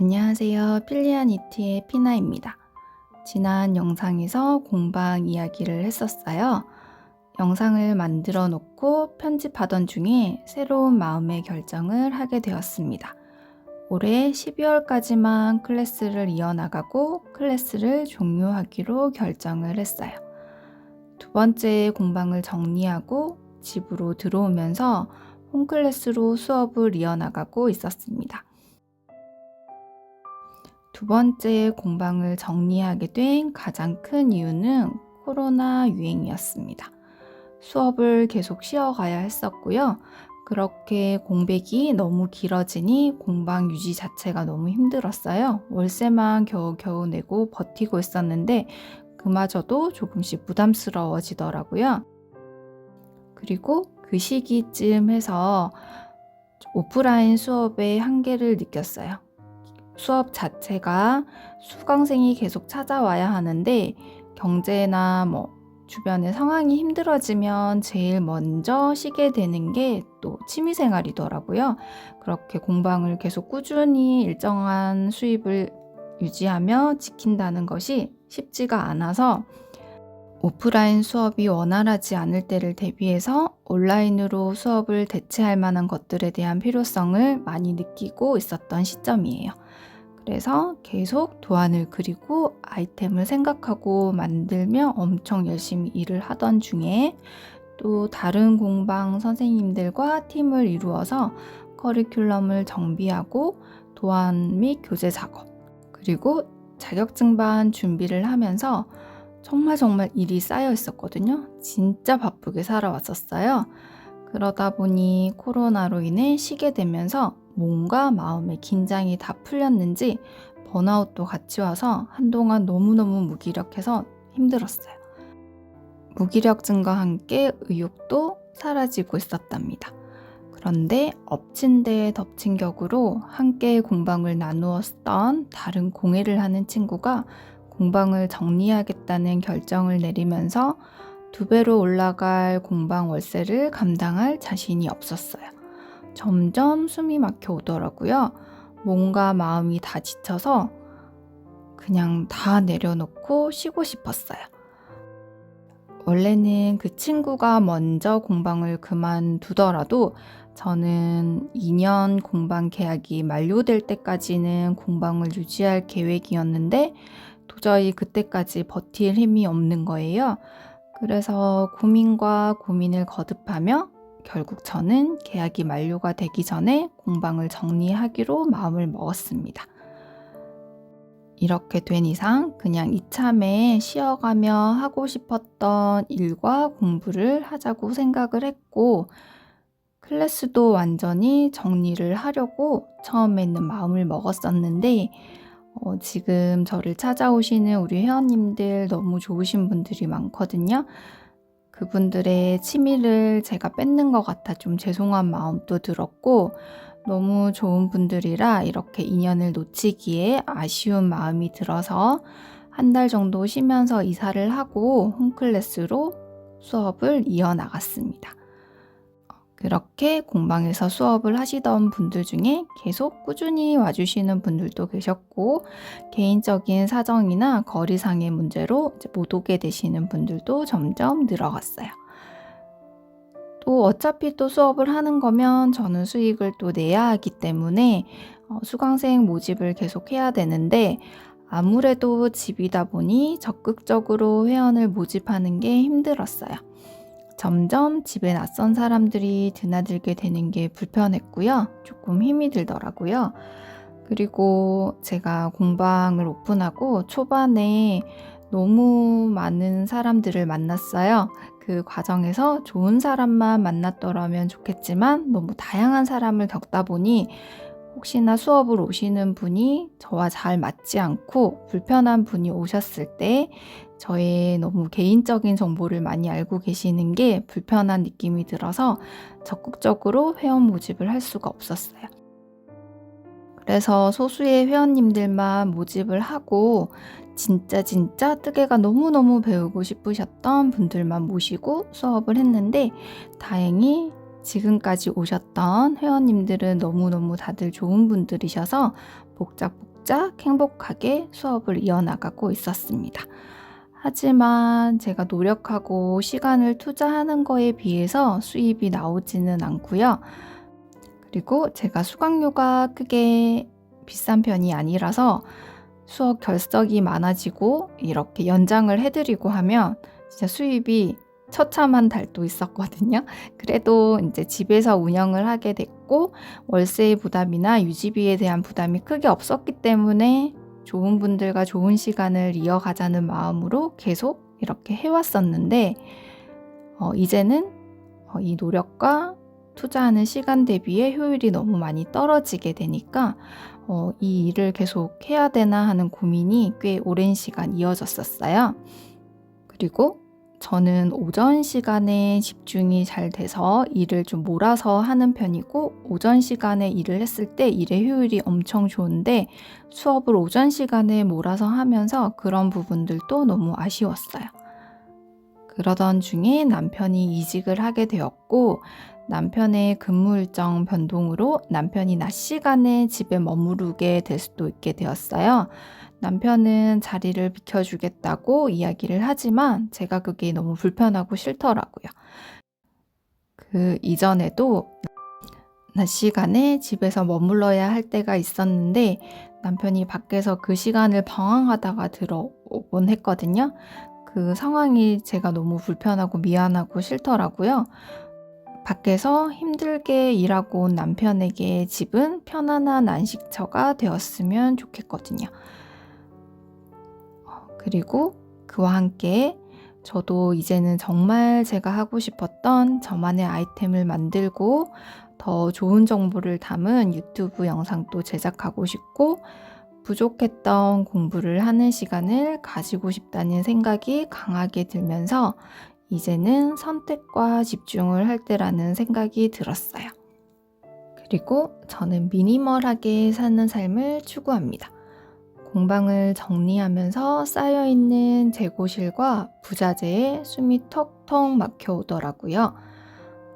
안녕하세요. 필리안 이트의 피나입니다. 지난 영상에서 공방 이야기를 했었어요. 영상을 만들어 놓고 편집하던 중에 새로운 마음의 결정을 하게 되었습니다. 올해 12월까지만 클래스를 이어나가고 클래스를 종료하기로 결정을 했어요. 두 번째 공방을 정리하고 집으로 들어오면서 홈클래스로 수업을 이어나가고 있었습니다. 두 번째 공방을 정리하게 된 가장 큰 이유는 코로나 유행이었습니다. 수업을 계속 쉬어가야 했었고요. 그렇게 공백이 너무 길어지니 공방 유지 자체가 너무 힘들었어요. 월세만 겨우겨우 내고 버티고 있었는데 그마저도 조금씩 부담스러워지더라고요. 그리고 그 시기쯤 해서 오프라인 수업의 한계를 느꼈어요. 수업 자체가 수강생이 계속 찾아와야 하는데 경제나 주변의 상황이 힘들어지면 제일 먼저 쉬게 되는 게 또 취미생활이더라고요. 그렇게 공방을 계속 꾸준히 일정한 수입을 유지하며 지킨다는 것이 쉽지가 않아서 오프라인 수업이 원활하지 않을 때를 대비해서 온라인으로 수업을 대체할 만한 것들에 대한 필요성을 많이 느끼고 있었던 시점이에요. 그래서 계속 도안을 그리고 아이템을 생각하고 만들며 엄청 열심히 일을 하던 중에 또 다른 공방 선생님들과 팀을 이루어서 커리큘럼을 정비하고 도안 및 교재 작업 그리고 자격증반 준비를 하면서 정말 일이 쌓여 있었거든요. 진짜 바쁘게 살아왔었어요. 그러다 보니 코로나로 인해 쉬게 되면서 몸과 마음의 긴장이 다 풀렸는지 번아웃도 같이 와서 한동안 너무너무 무기력해서 힘들었어요. 무기력증과 함께 의욕도 사라지고 있었답니다. 그런데 엎친 데 덮친 격으로 함께 공방을 나누었던 다른 공예를 하는 친구가 공방을 정리하겠다는 결정을 내리면서 2배로 올라갈 공방 월세를 감당할 자신이 없었어요. 점점 숨이 막혀 오더라고요. 몸과 마음이 다 지쳐서 그냥 다 내려놓고 쉬고 싶었어요. 원래는 그 친구가 먼저 공방을 그만두더라도 저는 2년 공방 계약이 만료될 때까지는 공방을 유지할 계획이었는데 도저히 그때까지 버틸 힘이 없는 거예요. 그래서 고민과 고민을 거듭하며 결국 저는 계약이 만료가 되기 전에 공방을 정리하기로 마음을 먹었습니다. 이렇게 된 이상 그냥 이참에 쉬어가며 하고 싶었던 일과 공부를 하자고 생각을 했고 클래스도 완전히 정리를 하려고 처음에는 마음을 먹었었는데 지금 저를 찾아오시는 우리 회원님들 너무 좋으신 분들이 많거든요. 그분들의 취미를 제가 뺏는 것 같아 좀 죄송한 마음도 들었고 너무 좋은 분들이라 이렇게 인연을 놓치기에 아쉬운 마음이 들어서 한 달 정도 쉬면서 이사를 하고 홈클래스로 수업을 이어나갔습니다. 그렇게 공방에서 수업을 하시던 분들 중에 계속 꾸준히 와주시는 분들도 계셨고 개인적인 사정이나 거리상의 문제로 못 오게 되시는 분들도 점점 늘어갔어요. 또 어차피 또 수업을 하는 거면 저는 수익을 또 내야 하기 때문에 수강생 모집을 계속 해야 되는데 아무래도 집이다 보니 적극적으로 회원을 모집하는 게 힘들었어요. 점점 집에 낯선 사람들이 드나들게 되는 게 불편했고요. 조금 힘이 들더라고요. 그리고 제가 공방을 오픈하고 초반에 너무 많은 사람들을 만났어요. 그 과정에서 좋은 사람만 만났더라면 좋겠지만 너무 다양한 사람을 겪다 보니 혹시나 수업을 오시는 분이 저와 잘 맞지 않고 불편한 분이 오셨을 때 저의 너무 개인적인 정보를 많이 알고 계시는 게 불편한 느낌이 들어서 적극적으로 회원 모집을 할 수가 없었어요. 그래서 소수의 회원님들만 모집을 하고 진짜 뜨개가 너무너무 배우고 싶으셨던 분들만 모시고 수업을 했는데 다행히 지금까지 오셨던 회원님들은 너무너무 다들 좋은 분들이셔서 복작복작 뚝딱 행복하게 수업을 이어나가고 있었습니다. 하지만 제가 노력하고 시간을 투자하는 거에 비해서 수입이 나오지는 않고요. 그리고 제가 수강료가 크게 비싼 편이 아니라서 수업 결석이 많아지고 이렇게 연장을 해드리고 하면 진짜 수입이 처참한 달도 있었거든요. 그래도 이제 집에서 운영을 하게 됐고 월세 부담이나 유지비에 대한 부담이 크게 없었기 때문에 좋은 분들과 좋은 시간을 이어가자는 마음으로 계속 이렇게 해왔었는데 이제는 이 노력과 투자하는 시간 대비에 효율이 너무 많이 떨어지게 되니까 이 일을 계속 해야 되나 하는 고민이 꽤 오랜 시간 이어졌었어요. 그리고 저는 오전 시간에 집중이 잘 돼서 일을 좀 몰아서 하는 편이고 오전 시간에 일을 했을 때 일의 효율이 엄청 좋은데 수업을 오전 시간에 몰아서 하면서 그런 부분들도 너무 아쉬웠어요. 그러던 중에 남편이 이직을 하게 되었고 남편의 근무 일정 변동으로 남편이 낮 시간에 집에 머무르게 될 수도 있게 되었어요. 남편은 자리를 비켜주겠다고 이야기를 하지만 제가 그게 너무 불편하고 싫더라고요. 그 이전에도 낮 시간에 집에서 머물러야 할 때가 있었는데 남편이 밖에서 그 시간을 방황하다가 들어오곤 했거든요. 그 상황이 제가 너무 불편하고 미안하고 싫더라고요. 밖에서 힘들게 일하고 온 남편에게 집은 편안한 안식처가 되었으면 좋겠거든요. 그리고 그와 함께 저도 이제는 정말 제가 하고 싶었던 저만의 아이템을 만들고 더 좋은 정보를 담은 유튜브 영상도 제작하고 싶고 부족했던 공부를 하는 시간을 가지고 싶다는 생각이 강하게 들면서 이제는 선택과 집중을 할 때라는 생각이 들었어요. 그리고 저는 미니멀하게 사는 삶을 추구합니다. 공방을 정리하면서 쌓여있는 재고실과 부자재에 숨이 턱턱 막혀오더라고요.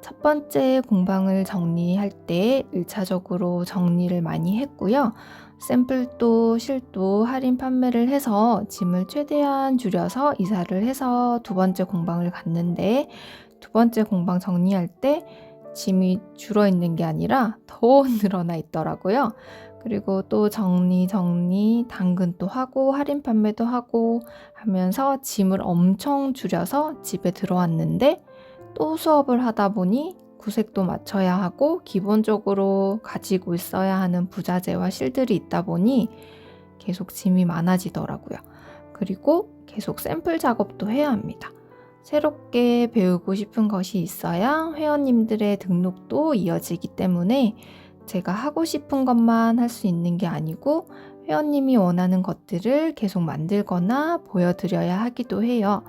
첫 번째 공방을 정리할 때 1차적으로 정리를 많이 했고요. 샘플도 실도 할인 판매를 해서 짐을 최대한 줄여서 이사를 해서 두 번째 공방을 갔는데 두 번째 공방 정리할 때 짐이 줄어 있는 게 아니라 더 늘어나 있더라고요. 그리고 또 정리, 당근 또 하고 할인 판매도 하고 하면서 짐을 엄청 줄여서 집에 들어왔는데 또 수업을 하다 보니 구색도 맞춰야 하고 기본적으로 가지고 있어야 하는 부자재와 실들이 있다 보니 계속 짐이 많아지더라고요. 그리고 계속 샘플 작업도 해야 합니다. 새롭게 배우고 싶은 것이 있어야 회원님들의 등록도 이어지기 때문에 제가 하고 싶은 것만 할 수 있는 게 아니고 회원님이 원하는 것들을 계속 만들거나 보여드려야 하기도 해요.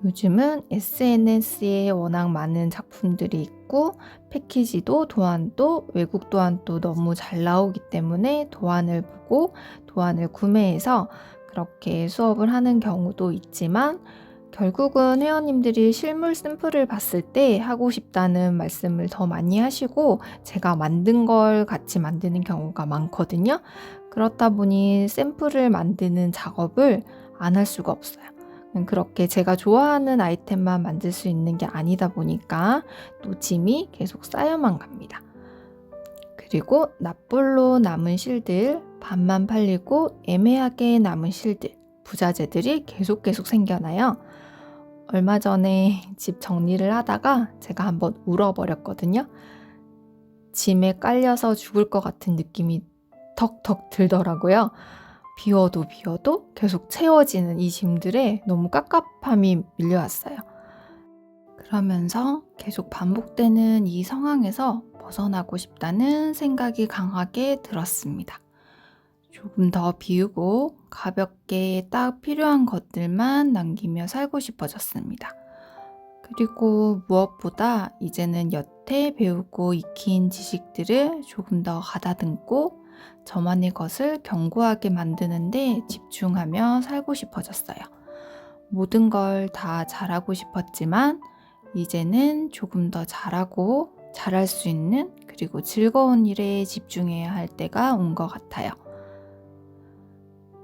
요즘은 SNS에 워낙 많은 작품들이 있고 패키지도 도안도 외국 도안도 너무 잘 나오기 때문에 도안을 보고 도안을 구매해서 그렇게 수업을 하는 경우도 있지만 결국은 회원님들이 실물 샘플을 봤을 때 하고 싶다는 말씀을 더 많이 하시고 제가 만든 걸 같이 만드는 경우가 많거든요. 그렇다 보니 샘플을 만드는 작업을 안 할 수가 없어요. 그렇게 제가 좋아하는 아이템만 만들 수 있는 게 아니다 보니까 또 짐이 계속 쌓여만 갑니다. 그리고 납불로 남은 실들, 반만 팔리고 애매하게 남은 실들, 부자재들이 계속 생겨나요. 얼마 전에 집 정리를 하다가 제가 한번 울어버렸거든요. 짐에 깔려서 죽을 것 같은 느낌이 턱턱 들더라고요. 비워도 계속 채워지는 이 짐들에 너무 깝깝함이 밀려왔어요. 그러면서 계속 반복되는 이 상황에서 벗어나고 싶다는 생각이 강하게 들었습니다. 조금 더 비우고 가볍게 딱 필요한 것들만 남기며 살고 싶어졌습니다. 그리고 무엇보다 이제는 여태 배우고 익힌 지식들을 조금 더 가다듬고 저만의 것을 견고하게 만드는데 집중하며 살고 싶어졌어요. 모든 걸 다 잘하고 싶었지만 이제는 조금 더 잘하고 잘할 수 있는 그리고 즐거운 일에 집중해야 할 때가 온 것 같아요.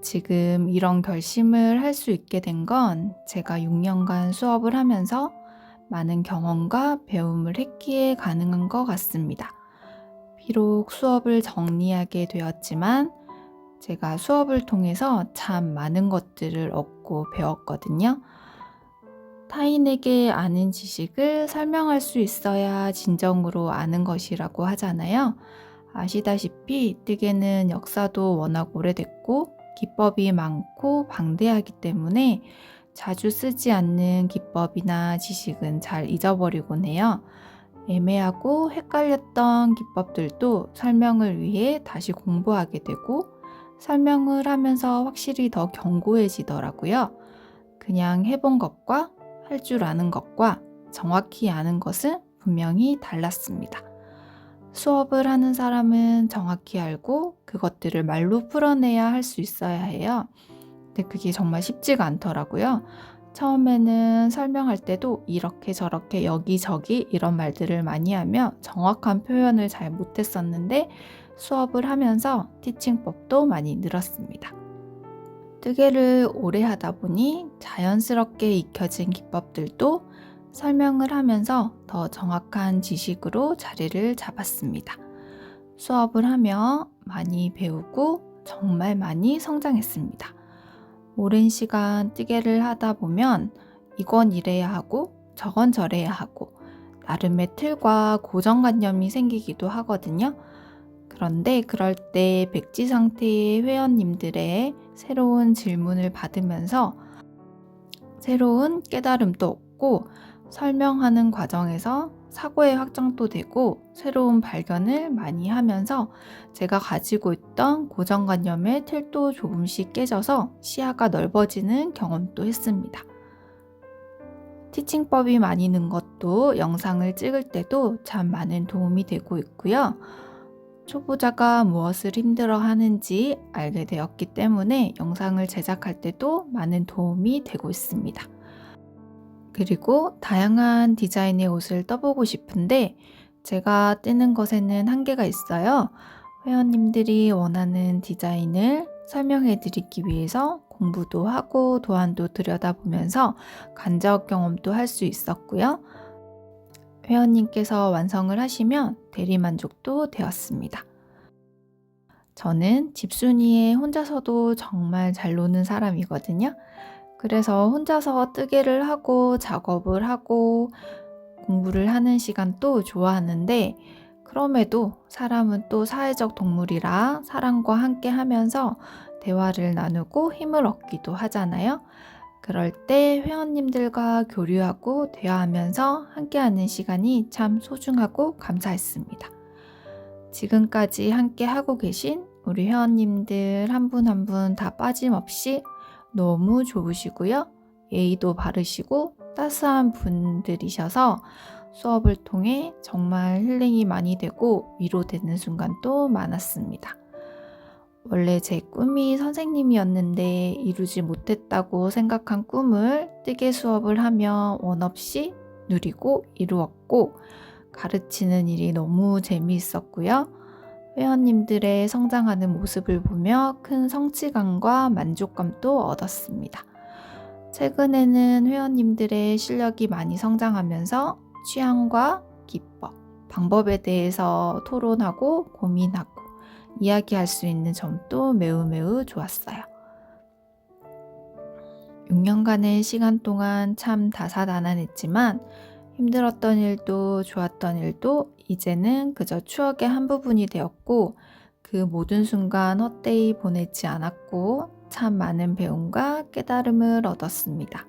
지금 이런 결심을 할 수 있게 된 건 제가 6년간 수업을 하면서 많은 경험과 배움을 했기에 가능한 것 같습니다. 비록 수업을 정리하게 되었지만 제가 수업을 통해서 참 많은 것들을 얻고 배웠거든요. 타인에게 아는 지식을 설명할 수 있어야 진정으로 아는 것이라고 하잖아요. 아시다시피 뜨개는 역사도 워낙 오래됐고 기법이 많고 방대하기 때문에 자주 쓰지 않는 기법이나 지식은 잘 잊어버리곤 해요. 애매하고 헷갈렸던 기법들도 설명을 위해 다시 공부하게 되고 설명을 하면서 확실히 더 견고해지더라고요. 그냥 해본 것과 할 줄 아는 것과 정확히 아는 것은 분명히 달랐습니다. 수업을 하는 사람은 정확히 알고 그것들을 말로 풀어내야 할 수 있어야 해요. 근데 그게 정말 쉽지가 않더라고요. 처음에는 설명할 때도 이렇게 저렇게 여기저기 이런 말들을 많이 하며 정확한 표현을 잘 못했었는데 수업을 하면서 티칭법도 많이 늘었습니다. 뜨개를 오래 하다 보니 자연스럽게 익혀진 기법들도 설명을 하면서 더 정확한 지식으로 자리를 잡았습니다. 수업을 하며 많이 배우고 정말 많이 성장했습니다. 오랜 시간 뜨개를 하다 보면 이건 이래야 하고 저건 저래야 하고 나름의 틀과 고정관념이 생기기도 하거든요. 그런데 그럴 때 백지 상태의 회원님들의 새로운 질문을 받으면서 새로운 깨달음도 얻고 설명하는 과정에서 사고의 확장도 되고 새로운 발견을 많이 하면서 제가 가지고 있던 고정관념의 틀도 조금씩 깨져서 시야가 넓어지는 경험도 했습니다. 티칭법이 많이 는 것도 영상을 찍을 때도 참 많은 도움이 되고 있고요. 초보자가 무엇을 힘들어 하는지 알게 되었기 때문에 영상을 제작할 때도 많은 도움이 되고 있습니다. 그리고 다양한 디자인의 옷을 떠보고 싶은데 제가 뜨는 것에는 한계가 있어요. 회원님들이 원하는 디자인을 설명해 드리기 위해서 공부도 하고 도안도 들여다보면서 간접 경험도 할 수 있었고요. 회원님께서 완성을 하시면 대리만족도 되었습니다. 저는 집순이에 혼자서도 정말 잘 노는 사람이거든요. 그래서 혼자서 뜨개를 하고 작업을 하고 공부를 하는 시간도 좋아하는데 그럼에도 사람은 또 사회적 동물이라 사람과 함께 하면서 대화를 나누고 힘을 얻기도 하잖아요. 그럴 때 회원님들과 교류하고 대화하면서 함께하는 시간이 참 소중하고 감사했습니다. 지금까지 함께 하고 계신 우리 회원님들 한 분 한 분 다 빠짐없이 너무 좋으시고요. 예의도 바르시고 따스한 분들이셔서 수업을 통해 정말 힐링이 많이 되고 위로되는 순간도 많았습니다. 원래 제 꿈이 선생님이었는데 이루지 못했다고 생각한 꿈을 뜨개 수업을 하며 원 없이 누리고 이루었고 가르치는 일이 너무 재미있었고요. 회원님들의 성장하는 모습을 보며 큰 성취감과 만족감도 얻었습니다. 최근에는 회원님들의 실력이 많이 성장하면서 취향과 기법, 방법에 대해서 토론하고 고민하고 이야기할 수 있는 점도 매우 좋았어요. 6년간의 시간 동안 참 다사다난했지만 힘들었던 일도 좋았던 일도 이제는 그저 추억의 한 부분이 되었고 그 모든 순간 헛되이 보내지 않았고 참 많은 배움과 깨달음을 얻었습니다.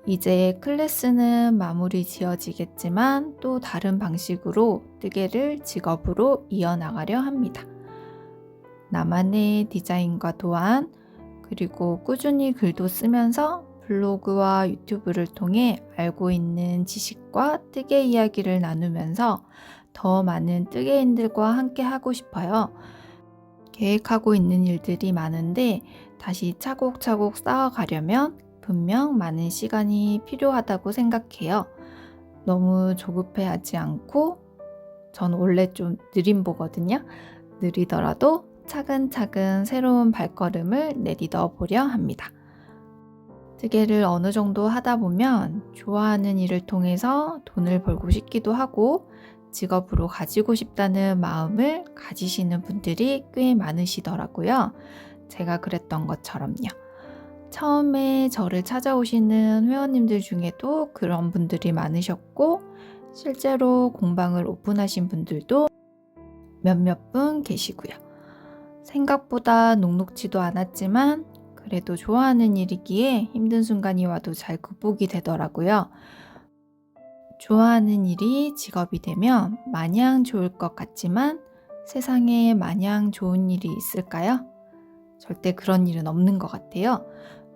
이제 클래스는 마무리 지어지겠지만 또 다른 방식으로 뜨개를 직업으로 이어나가려 합니다. 나만의 디자인과 도안, 그리고 꾸준히 글도 쓰면서 블로그와 유튜브를 통해 알고 있는 지식과 뜨개 이야기를 나누면서 더 많은 뜨개인들과 함께 하고 싶어요. 계획하고 있는 일들이 많은데 다시 차곡차곡 쌓아가려면 분명 많은 시간이 필요하다고 생각해요. 너무 조급해하지 않고 전 원래 좀 느린 보거든요. 느리더라도 차근차근 새로운 발걸음을 내딛어 보려 합니다. 뜨개를 어느 정도 하다 보면 좋아하는 일을 통해서 돈을 벌고 싶기도 하고 직업으로 가지고 싶다는 마음을 가지시는 분들이 꽤 많으시더라고요. 제가 그랬던 것처럼요. 처음에 저를 찾아오시는 회원님들 중에도 그런 분들이 많으셨고 실제로 공방을 오픈하신 분들도 몇몇 분 계시고요. 생각보다 녹록지도 않았지만 그래도 좋아하는 일이기에 힘든 순간이 와도 잘 극복이 되더라고요. 좋아하는 일이 직업이 되면 마냥 좋을 것 같지만 세상에 마냥 좋은 일이 있을까요? 절대 그런 일은 없는 것 같아요.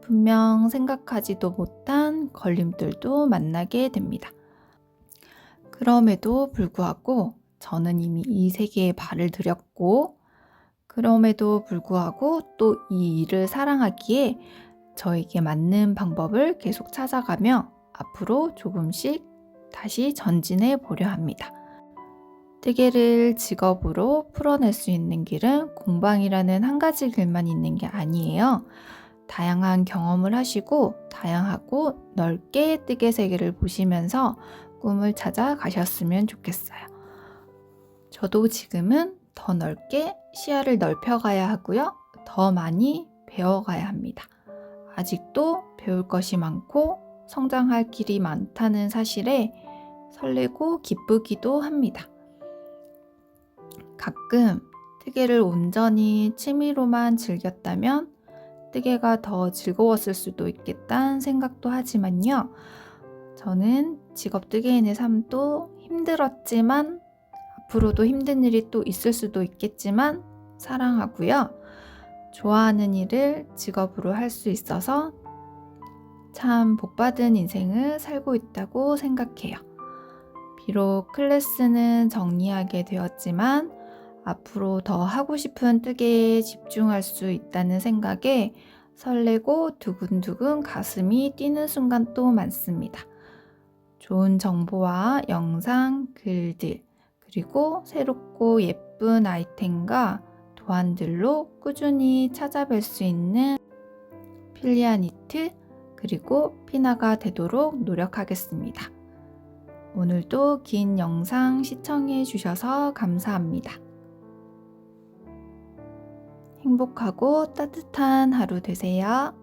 분명 생각하지도 못한 걸림돌도 만나게 됩니다. 그럼에도 불구하고 저는 이미 이 세계에 발을 들였고 그럼에도 불구하고 또 이 일을 사랑하기에 저에게 맞는 방법을 계속 찾아가며 앞으로 조금씩 다시 전진해 보려 합니다. 뜨개를 직업으로 풀어낼 수 있는 길은 공방이라는 한 가지 길만 있는 게 아니에요. 다양한 경험을 하시고 다양하고 넓게 뜨개 세계를 보시면서 꿈을 찾아 가셨으면 좋겠어요. 저도 지금은 더 넓게 시야를 넓혀가야 하고요. 더 많이 배워가야 합니다. 아직도 배울 것이 많고 성장할 길이 많다는 사실에 설레고 기쁘기도 합니다. 가끔 뜨개를 온전히 취미로만 즐겼다면 뜨개가 더 즐거웠을 수도 있겠다는 생각도 하지만요. 저는 직업 뜨개인의 삶도 힘들었지만 앞으로도 힘든 일이 또 있을 수도 있겠지만 사랑하고요. 좋아하는 일을 직업으로 할 수 있어서 참 복받은 인생을 살고 있다고 생각해요. 비록 클래스는 정리하게 되었지만 앞으로 더 하고 싶은 뜨개에 집중할 수 있다는 생각에 설레고 두근두근 가슴이 뛰는 순간도 많습니다. 좋은 정보와 영상, 글들, 그리고 새롭고 예쁜 아이템과 도안들로 꾸준히 찾아뵐 수 있는 필리아 니트 그리고 피나가 되도록 노력하겠습니다. 오늘도 긴 영상 시청해 주셔서 감사합니다. 행복하고 따뜻한 하루 되세요.